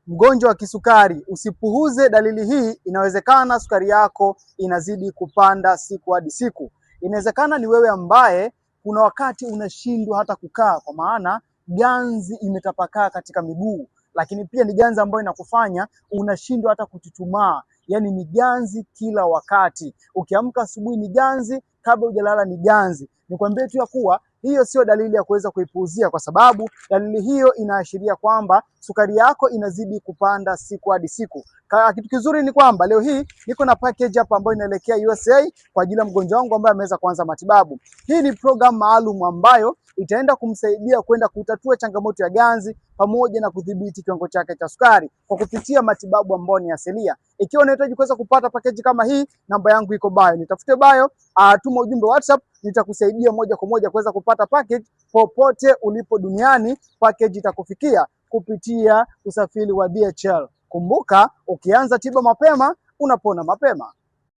Mgonjwa wa kisukari, usipuuze dalili hii. Inawezekana sukari yako inazidi kupanda siku hadi siku. Inawezekana ni wewe ambaye kuna wakati unashindwa hata kukaa, kwa maana ganzi imetapakaa katika miguu, lakini pia ni ganzi ambayo inakufanya unashindwa hata kuchuchumaa. Yaani ni ganzi kila wakati. Ukiamka asubuhi ni ganzi, kabla hujalala ni ganzi. Nikwambie tu ya kuwa hiyo sio dalili ya kuweza kuipuuzia, kwa sababu dalili hiyo inaashiria kwamba sukari yako inazidi kupanda siku hadi siku. Kitu kizuri ni kwamba leo hii niko na package hapa ambayo inaelekea USA kwa ajili ya mgonjwa wangu ambaye ameweza kuanza matibabu. Hii ni program maalum ambayo itaenda kumsaidia kwenda kutatua changamoto ya ganzi pamoja na kudhibiti kiwango chake cha sukari kwa kupitia matibabu ambayo ni asilia. Ikiwa unahitaji kuweza kupata package kama hii, namba yangu iko bio. Nitafute bio, tuma ujumbe WhatsApp, nitakusaidia moja kwa moja kuweza kupata package popote ulipo duniani. Package itakufikia kupitia usafiri wa DHL. Kumbuka, ukianza tiba mapema unapona mapema.